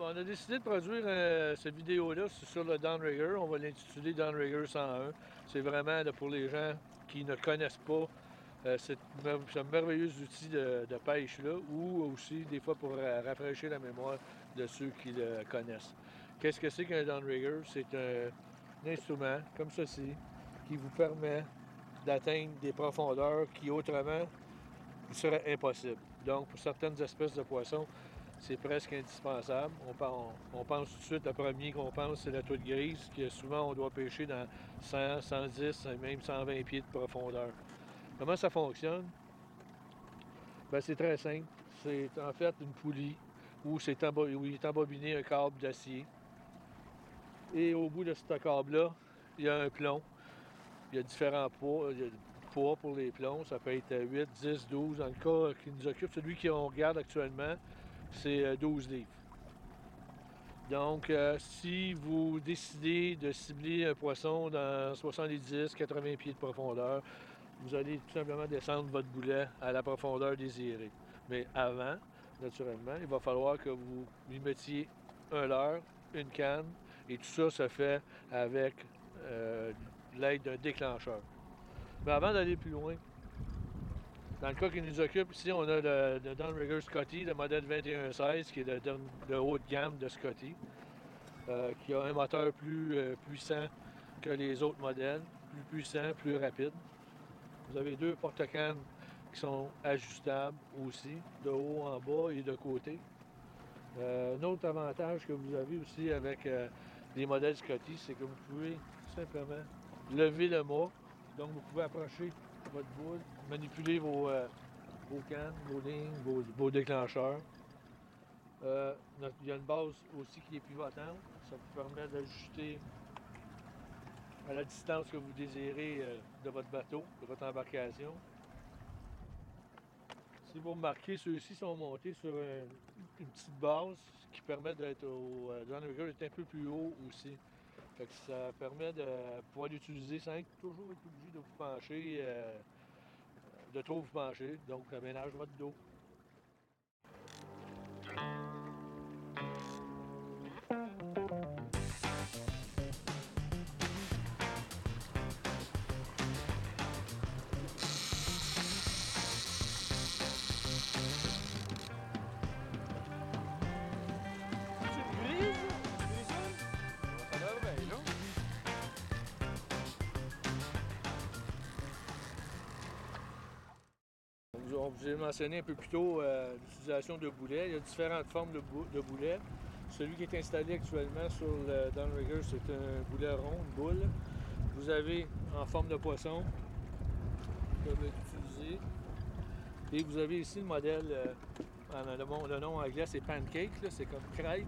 on a décidé de produire cette vidéo-là sur le Downrigger. On va l'intituler Downrigger 101. C'est vraiment là, pour les gens qui ne connaissent pas ce merveilleux outil de pêche-là, ou aussi des fois pour rafraîchir la mémoire de ceux qui le connaissent. Qu'est-ce que c'est qu'un Downrigger? C'est un instrument comme ceci qui vous permet d'atteindre des profondeurs qui autrement seraient impossibles. Donc pour certaines espèces de poissons, c'est presque indispensable. On pense tout de suite, le premier qu'on pense, c'est la truite grise, que souvent on doit pêcher dans 100, 110, même 120 pieds de profondeur. Comment ça fonctionne? Ben, c'est très simple. C'est en fait une poulie où il est embobiné un câble d'acier. Et au bout de ce câble-là, il y a un plomb. Il y a différents poids. Il y a poids pour les plombs. Ça peut être 8, 10, 12. Dans le cas qui nous occupe, celui qu'on regarde actuellement, c'est 12 livres. Donc, si vous décidez de cibler un poisson dans 70, 80 pieds de profondeur, vous allez tout simplement descendre votre boulet à la profondeur désirée. Mais avant, naturellement, il va falloir que vous lui mettiez un leurre, une canne, et tout ça se fait avec l'aide d'un déclencheur. Mais avant d'aller plus loin, dans le cas qui nous occupe, ici, on a le Downrigger Scotty, le modèle 2116, qui est de haut de gamme de Scotty, qui a un moteur plus puissant que les autres modèles, plus puissant, plus rapide. Vous avez deux porte-cannes qui sont ajustables aussi, de haut en bas et de côté. Un autre avantage que vous avez aussi avec les modèles Scotty, c'est que vous pouvez tout simplement lever le mât. Donc vous pouvez approcher votre boule, manipuler vos cannes, vos lignes, vos déclencheurs. Il y a une base aussi qui est pivotante. Ça vous permet d'ajuster à la distance que vous désirez de votre bateau, de votre embarcation. Si vous remarquez, ceux-ci sont montés sur une petite base qui permet d'être au Downrigger est un peu plus haut aussi. Fait que ça permet de pouvoir l'utiliser sans toujours être obligé de vous pencher, de trop vous pencher. Donc, ça ménage votre dos. On vous a mentionné un peu plus tôt l'utilisation de boulets. Il y a différentes formes de boulets. Celui qui est installé actuellement sur le Downrigger, c'est un boulet rond, une boule. Vous avez en forme de poisson qui peut être utilisé. Et vous avez ici le modèle, le nom anglais c'est pancake, c'est comme crêpe,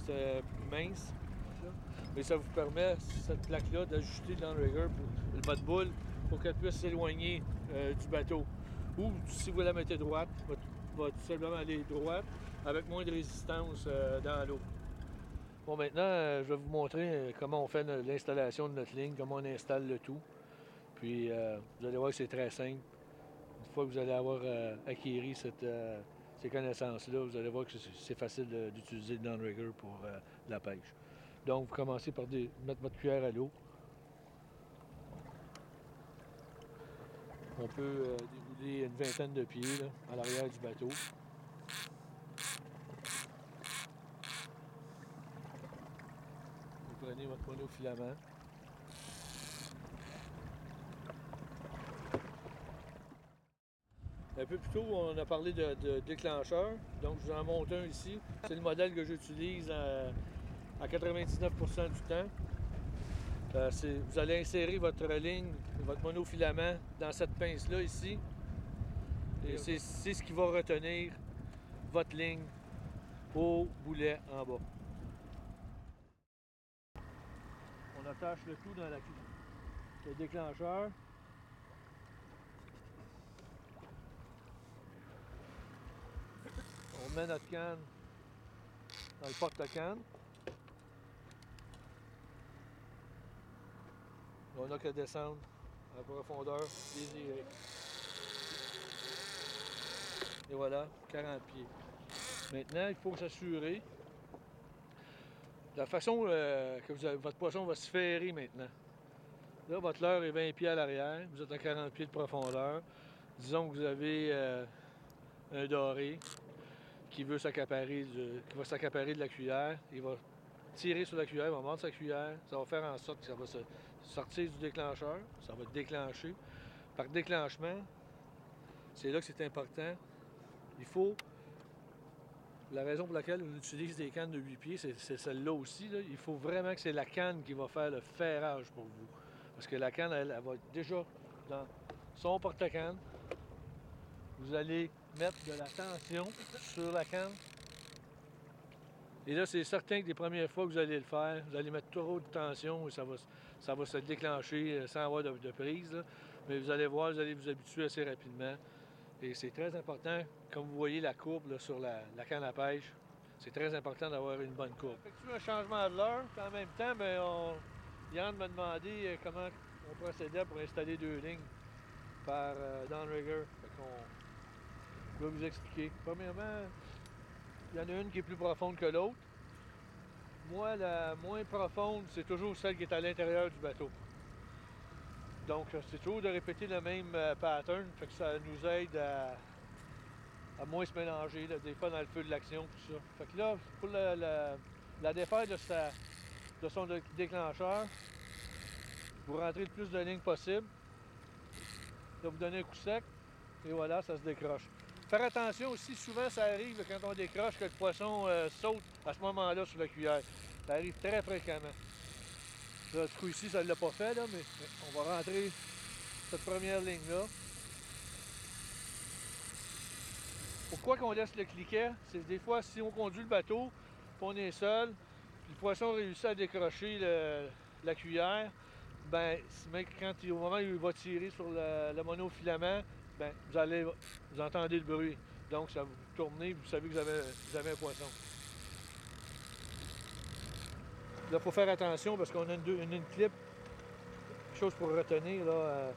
c'est plus mince. Mais ça vous permet, cette plaque-là, d'ajuster le Downrigger pour votre boule pour qu'elle puisse s'éloigner du bateau. Ou si vous la mettez droite, va tout simplement aller droite avec moins de résistance dans l'eau. Bon, maintenant, je vais vous montrer comment on fait l'installation de notre ligne, comment on installe le tout. Puis, vous allez voir que c'est très simple. Une fois que vous allez avoir acquis ces connaissances-là, vous allez voir que c'est facile d'utiliser le Downrigger pour la pêche. Donc, vous commencez par mettre votre cuillère à l'eau. On peut débouler une vingtaine de pieds là, à l'arrière du bateau. Vous prenez votre monofilament. Un peu plus tôt, on a parlé de déclencheur. Donc, je vous en montre un ici. C'est le modèle que j'utilise à 99% du temps. Vous allez insérer votre ligne, votre monofilament dans cette pince-là ici. Et c'est ce qui va retenir votre ligne au boulet en bas. On attache le tout dans le déclencheur. On met notre canne dans le porte-canne. On n'a qu'à descendre à la profondeur désirée. Et voilà, 40 pieds. Maintenant, il faut s'assurer La façon que votre poisson va se ferrer maintenant. Là, votre leurre est 20 pieds à l'arrière, vous êtes à 40 pieds de profondeur. Disons que vous avez un doré qui va s'accaparer de la cuillère. Il va tirer sur la cuillère, il va mordre sa cuillère. Ça va faire en sorte que ça va se sortir du déclencheur. Ça va déclencher. Par déclenchement, c'est là que c'est important. Il faut... La raison pour laquelle on utilise des cannes de 8 pieds, c'est celle-là aussi. Là. Il faut vraiment que c'est la canne qui va faire le ferrage pour vous. Parce que la canne, elle va être déjà dans son porte-canne. Vous allez mettre de la tension sur la canne. Et là, c'est certain que les premières fois que vous allez le faire, vous allez mettre trop de tension et ça va se déclencher sans avoir de prise. Là. Mais vous allez voir, vous allez vous habituer assez rapidement. Et c'est très important, comme vous voyez la courbe là, sur la canne à pêche, c'est très important d'avoir une bonne courbe. Effectue un changement de l'heure, puis en même temps, Yann m'a demandé comment on procédait pour installer 2 lignes par downrigger. Je vais vous expliquer. Premièrement, il y en a une qui est plus profonde que l'autre. Moi, la moins profonde, c'est toujours celle qui est à l'intérieur du bateau. Donc, c'est toujours de répéter le même pattern, fait que ça nous aide à moins se mélanger, là, des fois dans le feu de l'action, tout ça. Fait que là, pour la défaire de son déclencheur, vous rentrez le plus de lignes possible. Là, vous donnez un coup sec, et voilà, ça se décroche. Faire attention aussi, souvent ça arrive quand on décroche que le poisson saute à ce moment-là sur la cuillère. Ça arrive très fréquemment. Là, du coup ici, ça ne l'a pas fait, là, mais on va rentrer cette première ligne-là. Pourquoi qu'on laisse le cliquet? C'est des fois, si on conduit le bateau, puis on est seul, puis le poisson réussit à décrocher la cuillère, ben, au moment où il va tirer sur le monofilament, ben, vous entendez le bruit. Donc, ça vous tournez, vous savez que vous avez un poisson. Là, il faut faire attention parce qu'on a une clip, quelque chose pour retenir là,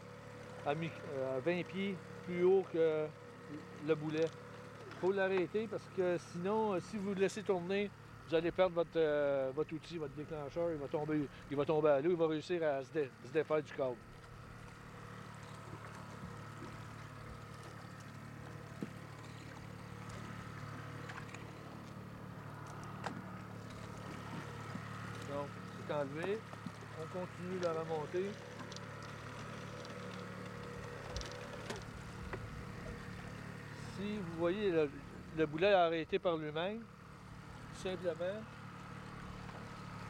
à 20 pieds plus haut que le boulet. Il faut l'arrêter parce que sinon, si vous le laissez tourner, vous allez perdre votre outil, votre déclencheur, il va tomber à l'eau, il va réussir à se défaire du câble. Donc, c'est enlevé. On continue la remonter. Si vous voyez, le boulet a arrêté par lui-même, simplement,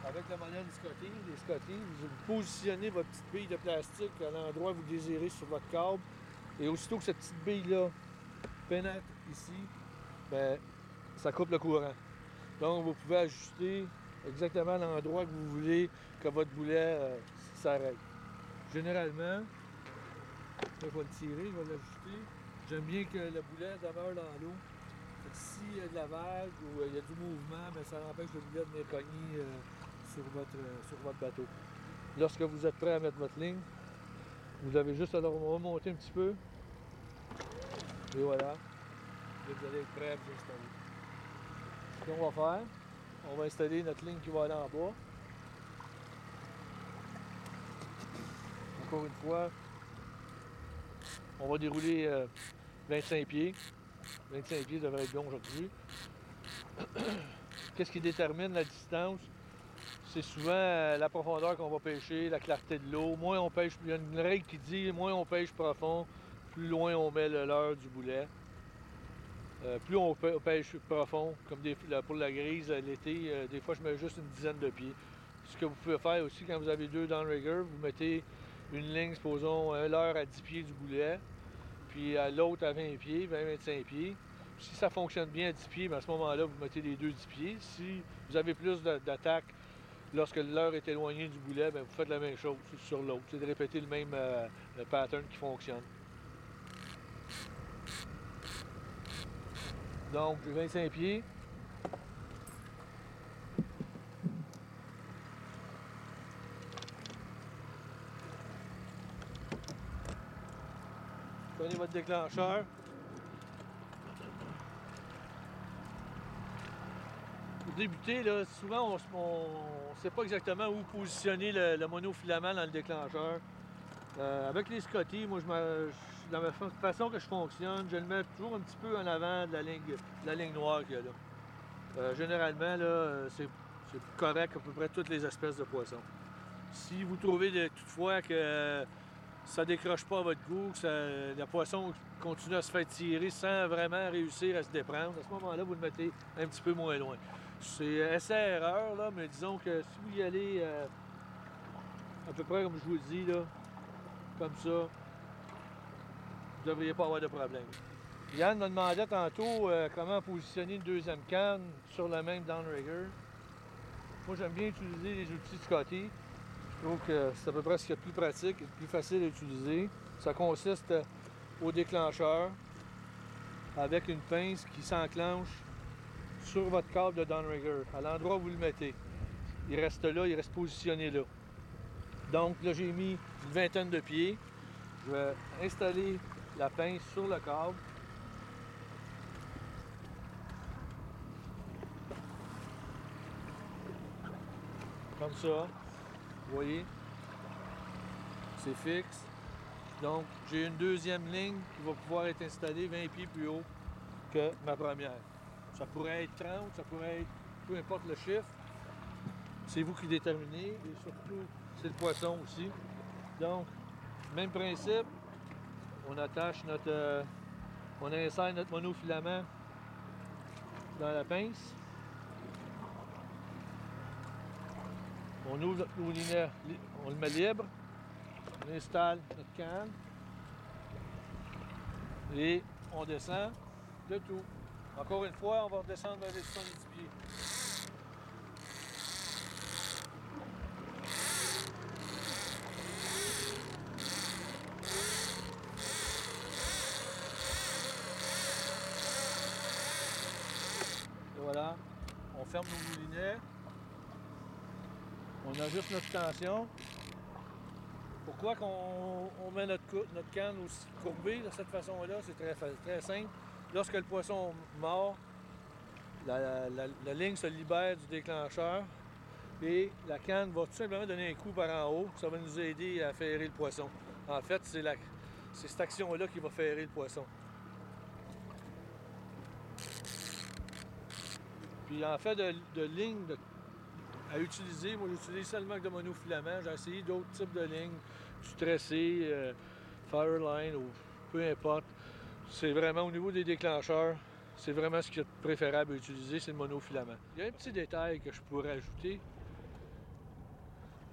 avec le modèle des Scotty, vous positionnez votre petite bille de plastique à l'endroit où vous désirez sur votre câble. Et aussitôt que cette petite bille-là pénètre ici, ben, ça coupe le courant. Donc, vous pouvez ajuster exactement l'endroit que vous voulez que votre boulet s'arrête. Généralement, je vais le tirer, je vais l'ajuster. J'aime bien que le boulet demeure dans l'eau. S'il y a de la vague ou il y a du mouvement, ben, ça empêche le boulet de venir cogner sur votre bateau. Lorsque vous êtes prêt à mettre votre ligne, vous avez juste à le remonter un petit peu. Et voilà. Et vous allez être prêt à vous installer. Ce qu'on va faire, on va installer notre ligne qui va aller en bas. Encore une fois, on va dérouler 25 pieds. 25 pieds devrait être bon aujourd'hui. Qu'est-ce qui détermine la distance? C'est souvent la profondeur qu'on va pêcher, la clarté de l'eau. Moins on pêche, il y a une règle qui dit moins on pêche profond, plus loin on met le leurre du boulet. Plus on pêche profond, comme pour la grise l'été, des fois je mets juste une dizaine de pieds. Ce que vous pouvez faire aussi quand vous avez 2 downrigger, vous mettez une ligne, supposons un leurre à 10 pieds du boulet, puis l'autre à 20 pieds, 20-25 pieds. Si ça fonctionne bien à 10 pieds, à ce moment-là, vous mettez les 2 10 pieds. Si vous avez plus d'attaque lorsque le leurre est éloigné du boulet, vous faites la même chose sur l'autre. C'est de répéter le même pattern qui fonctionne. Donc, j'ai 25 pieds. Prenez votre déclencheur. Vous débuter, là, souvent on ne sait pas exactement où positionner le monofilament dans le déclencheur. Avec les Scotty, moi, dans la façon que je fonctionne, je le mets toujours un petit peu en avant de la ligne noire qu'il y a là. Généralement, là, c'est correct à peu près toutes les espèces de poissons. Si vous trouvez toutefois que ça décroche pas à votre goût, que le poisson continue à se faire tirer sans vraiment réussir à se déprendre, à ce moment-là, vous le mettez un petit peu moins loin. C'est essai-erreur, là, mais disons que si vous y allez à peu près comme je vous le dis, là, comme ça, vous ne devriez pas avoir de problème. Yann me demandait tantôt comment positionner une deuxième canne sur le même downrigger. Moi, j'aime bien utiliser les outils Scotty. Je trouve que c'est à peu près ce qu'il y a de plus pratique et de plus facile à utiliser. Ça consiste au déclencheur avec une pince qui s'enclenche sur votre câble de downrigger, à l'endroit où vous le mettez. Il reste là, il reste positionné là. Donc là, j'ai mis une vingtaine de pieds. Je vais installer la pince sur le câble. Comme ça. Vous voyez? C'est fixe. Donc, j'ai une deuxième ligne qui va pouvoir être installée 20 pieds plus haut que ma première. Ça pourrait être 30, ça pourrait être peu importe le chiffre. C'est vous qui déterminez et surtout, c'est le poisson aussi. Donc, même principe, on attache on insère notre monofilament dans la pince. On ouvre notre moulinet, on le met libre. On installe notre canne. Et on descend le tout. Encore une fois, on va redescendre vers les 70 pieds. Et voilà, on ferme nos moulinets. On ajuste notre tension. Pourquoi qu'on met notre canne aussi courbée de cette façon-là? C'est très simple. Lorsque le poisson mord, la ligne se libère du déclencheur et la canne va tout simplement donner un coup par en haut. Ça va nous aider à ferrer le poisson. En fait, c'est cette action-là qui va ferrer le poisson. Puis en fait de lignes à utiliser, moi j'utilise seulement que de monofilament. J'ai essayé d'autres types de lignes, du tressé, Fireline ou peu importe. C'est vraiment au niveau des déclencheurs, c'est vraiment ce qui est préférable à utiliser, c'est le monofilament. Il y a un petit détail que je pourrais ajouter.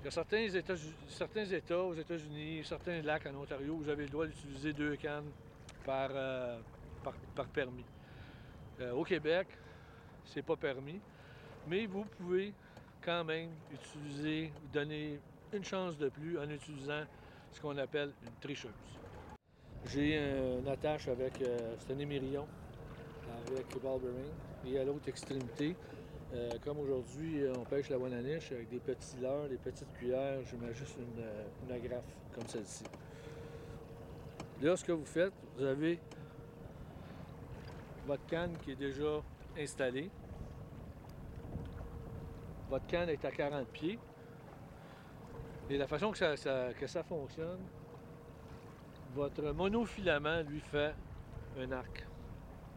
Il y a certains États aux États-Unis, certains lacs en Ontario, où vous avez le droit d'utiliser 2 cannes par permis. Au Québec, c'est pas permis, mais vous pouvez quand même donner une chance de plus en utilisant ce qu'on appelle une tricheuse. J'ai une attache avec c'est un émerillon avec Balbering et à l'autre extrémité, comme aujourd'hui on pêche la wallaniche avec des petits leurres, des petites cuillères, je mets juste une agrafe comme celle-ci. Là, ce que vous faites, vous avez votre canne qui est déjà installée. Votre canne est à 40 pieds. Et la façon que ça fonctionne, votre monofilament lui fait un arc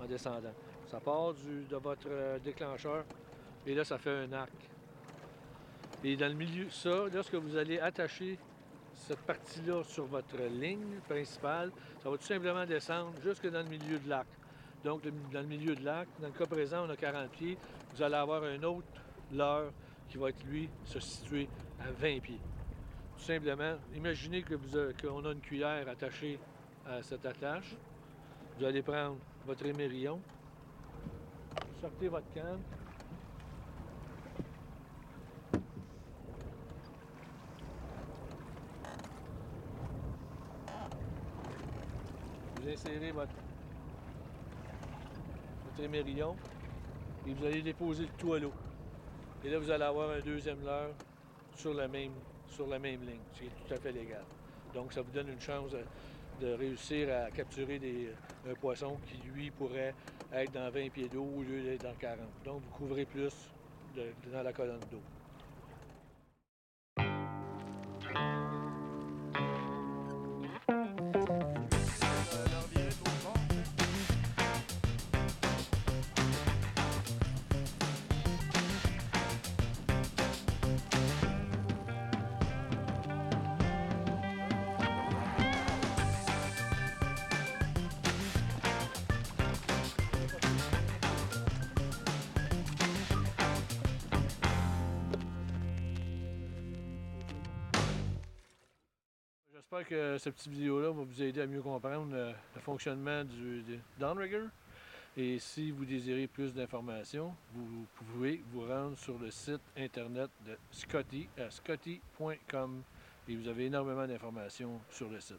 en descendant. Ça part de votre déclencheur et là, ça fait un arc. Et dans le milieu, ça, lorsque vous allez attacher cette partie-là sur votre ligne principale, ça va tout simplement descendre jusque dans le milieu de l'arc. Donc, dans le milieu de l'arc, dans le cas présent, on a 40 pieds, vous allez avoir un autre leurre qui va être, lui, se situer à 20 pieds. Tout simplement, imaginez qu'on a une cuillère attachée à cette attache. Vous allez prendre votre émerillon, sortez votre canne, vous insérez votre émerillon et vous allez déposer le tout à l'eau. Et là, vous allez avoir un deuxième leurre sur la même ligne, ce qui est tout à fait légal. Donc, ça vous donne une chance de réussir à capturer un poisson qui, lui, pourrait être dans 20 pieds d'eau au lieu d'être dans 40. Donc, vous couvrez plus dans la colonne d'eau. J'espère que cette petite vidéo-là va vous aider à mieux comprendre le fonctionnement du downrigger. Et si vous désirez plus d'informations, vous pouvez vous rendre sur le site internet de Scotty à scotty.com et vous avez énormément d'informations sur le site.